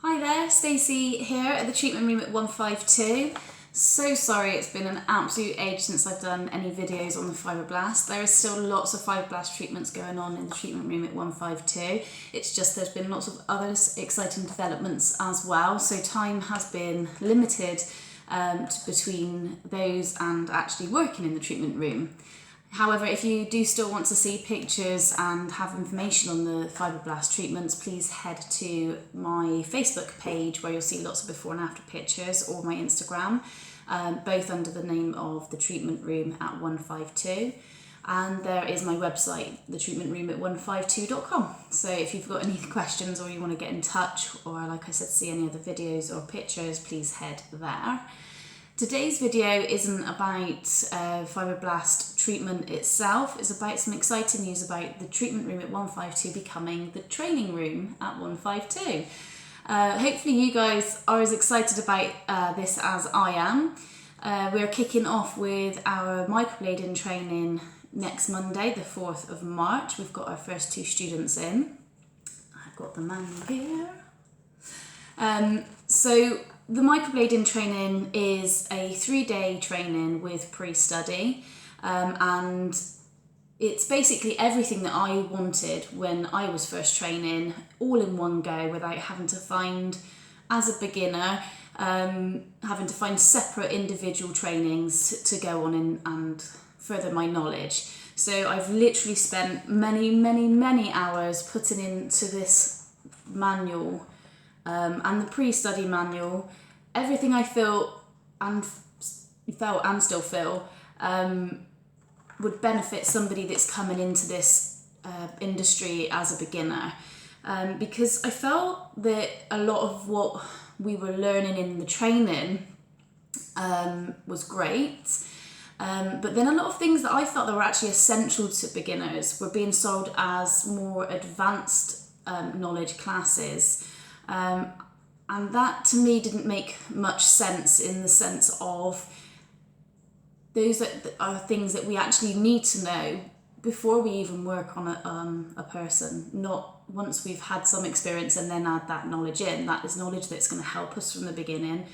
Hi there, Stacey here at the treatment room at 152. So sorry it's been an absolute age since I've done any videos on the Fibroblast. There is still lots of Fibroblast treatments going on in the treatment room at 152. It's just there's been lots of other exciting developments as well, so time has been limited between those and actually working in the treatment room. However, if you do still want to see pictures and have information on the Fibroblast treatments, please head to my Facebook page where you'll see lots of before and after pictures, or my Instagram, both under the name of the treatment room at 152. And there is my website, thetreatmentroom at 152.com. So if you've got any questions or you want to get in touch, or like I said, see any other videos or pictures, please head there. Today's video isn't about Fibroblast treatment itself. It's about some exciting news about the treatment room at 152 becoming the training room at 152. Hopefully you guys are as excited about this as I am. We're kicking off with our microblading training next Monday, the 4th of March. We've got our first 2 students in. I've got the manual here. So the microblading training is a 3-day training with pre-study, and it's basically everything that I wanted when I was first training, all in one go, without having to find, as a beginner, having to find separate individual trainings to go on and further my knowledge. So I've literally spent many hours putting into this manual and the pre-study manual, everything I felt and still feel would benefit somebody that's coming into this industry as a beginner, because I felt that a lot of what we were learning in the training was great, but then a lot of things that I felt that were actually essential to beginners were being sold as more advanced knowledge classes. And that to me didn't make much sense, in the sense of those are things that we actually need to know before we even work on a person, not once we've had some experience and then add that knowledge in. That is knowledge that's going to help us from the beginning.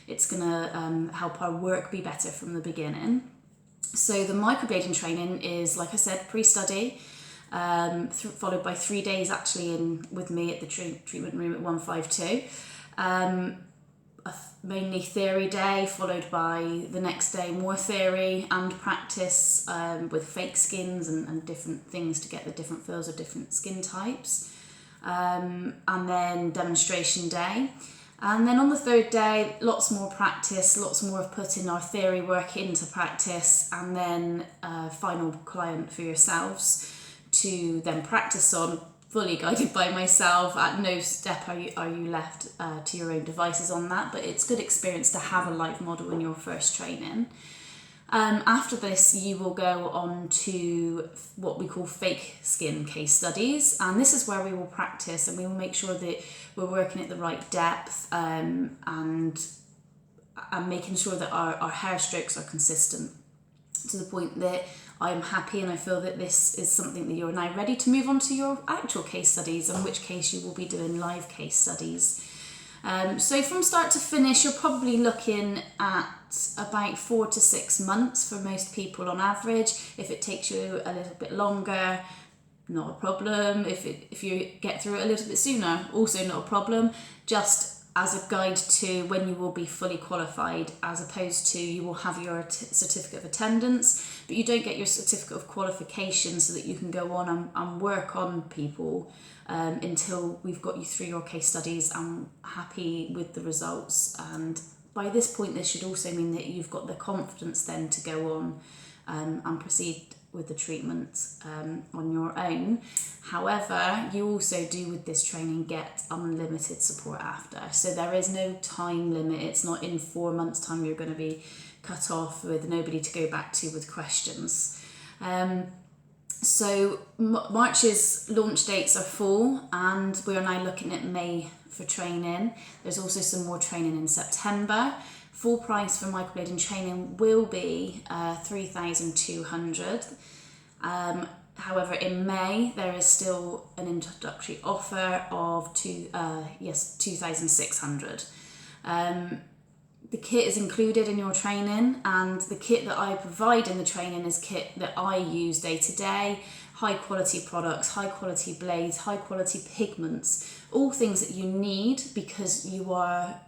It's going to help our work be better from the beginning. So the microblading training is, like I said, pre-study, followed by 3 days actually with me at the treatment room at 152. Mainly theory day, followed by the next day more theory and practice with fake skins and different things to get the different feels of different skin types, and then demonstration day. And then on the 3rd day, lots more practice, lots more of putting our theory work into practice, and then final client for yourselves to then practice on, fully guided by myself. At no step are you left to your own devices on that, but it's good experience to have a live model in your first training. After this, you will go on to what we call fake skin case studies, and this is where we will practice and we will make sure that we're working at the right depth, and making sure that our hair strokes are consistent to the point that I'm happy and I feel that this is something that you're now ready to move on to your actual case studies, in which case you will be doing live case studies. So from start to finish, you're probably looking at about 4 to 6 months for most people on average. If it takes you a little bit longer, not a problem. If you get through it a little bit sooner, also not a problem. Just as a guide to when you will be fully qualified, as opposed to you will have your certificate of attendance, but you don't get your certificate of qualification so that you can go on and work on people until we've got you through your case studies and happy with the results. And by this point, this should also mean that you've got the confidence then to go on and proceed with the treatment on your own. However, you also do with this training get unlimited support after. So there is no time limit. It's not in 4 months' time you're going to be cut off with nobody to go back to with questions. So March's launch dates are full, and we are now looking at May for training. There's also some more training in September. Full price for microblading training will be $3,200. However, in May, there is still an introductory offer of 2,600. The kit is included in your training, and the kit that I provide in the training is kit that I use day to day. High quality products, high quality blades, high quality pigments, all things that you need because you are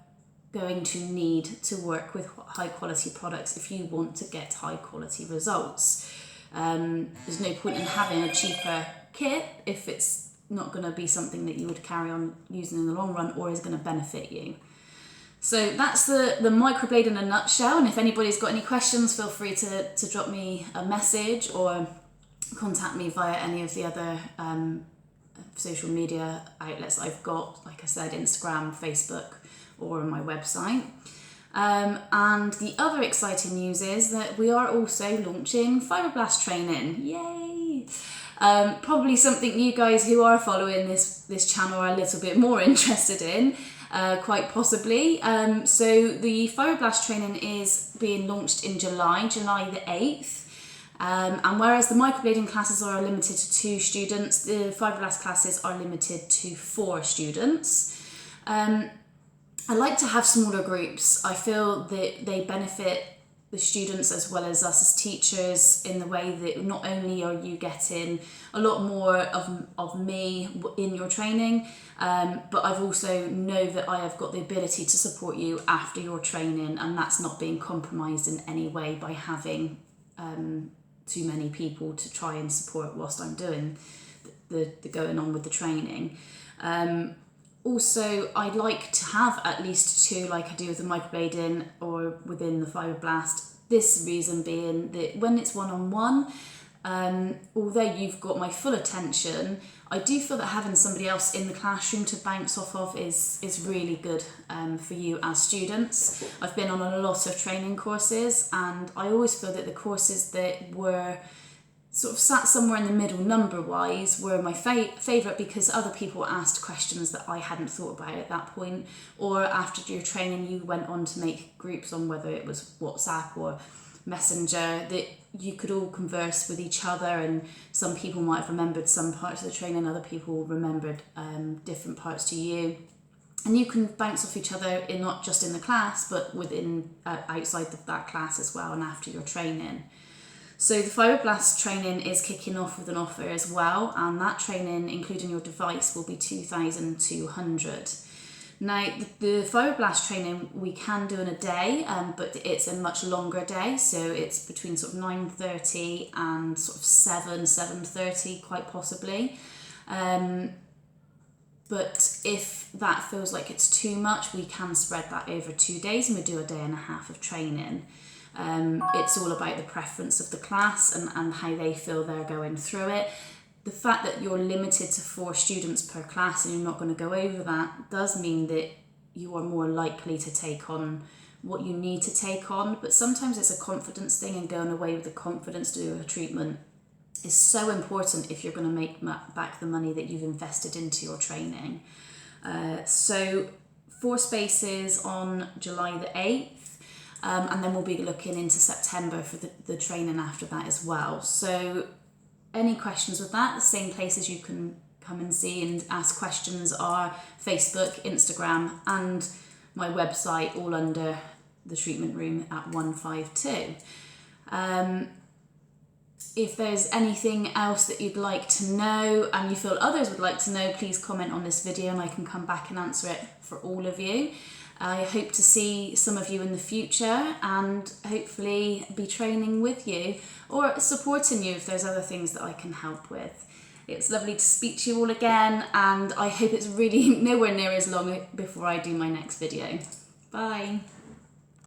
going to need to work with high quality products if you want to get high quality results. There's no point in having a cheaper kit if it's not going to be something that you would carry on using in the long run or is going to benefit you. So that's the microblade in a nutshell, and if anybody's got any questions, feel free to drop me a message or contact me via any of the other social media outlets I've got, like I said, Instagram, Facebook, or on my website. And the other exciting news is that we are also launching Fibroblast training. Yay! Probably something you guys who are following this channel are a little bit more interested in. Quite possibly. So the Fibroblast training is being launched in July the 8th. And whereas the microblading classes are limited to 2 students, the Fibroblast classes are limited to 4 students. I like to have smaller groups. I feel that they benefit the students as well as us as teachers in the way that not only are you getting a lot more of me in your training, but I've also know that I have got the ability to support you after your training, and that's not being compromised in any way by having too many people to try and support whilst I'm doing the going on with the training. Also, I'd like to have at least 2, like I do with the microblading or within the Fibroblast. This reason being that when it's one-on-one, although you've got my full attention, I do feel that having somebody else in the classroom to bounce off of is really good for you as students. I've been on a lot of training courses, and I always feel that the courses that were sort of sat somewhere in the middle number-wise were my favourite because other people asked questions that I hadn't thought about at that point, or after your training you went on to make groups on whether it was WhatsApp or Messenger that you could all converse with each other, and some people might have remembered some parts of the training, other people remembered different parts to you. And you can bounce off each other in not just in the class but within outside of that class as well and after your training. So the Fibroblast training is kicking off with an offer as well, and that training, including your device, will be 2,200. Now, the Fibroblast training we can do in a day, but it's a much longer day, so it's between sort of 9:30 and sort of 7:30, quite possibly. But if that feels like it's too much, we can spread that over 2 days and we do a day and a half of training. It's all about the preference of the class and how they feel they're going through it. The fact that you're limited to 4 students per class and you're not going to go over that does mean that you are more likely to take on what you need to take on. But sometimes it's a confidence thing, and going away with the confidence to do a treatment is so important if you're going to make back the money that you've invested into your training. So 4 spaces on July the 8th. And then we'll be looking into September for the training after that as well. So any questions with that, the same places you can come and see and ask questions are Facebook, Instagram, and my website, all under the treatment room at 152. If there's anything else that you'd like to know and you feel others would like to know, please comment on this video and I can come back and answer it for all of you. I hope to see some of you in the future and hopefully be training with you or supporting you if there's other things that I can help with. It's lovely to speak to you all again, and I hope it's really nowhere near as long before I do my next video. Bye.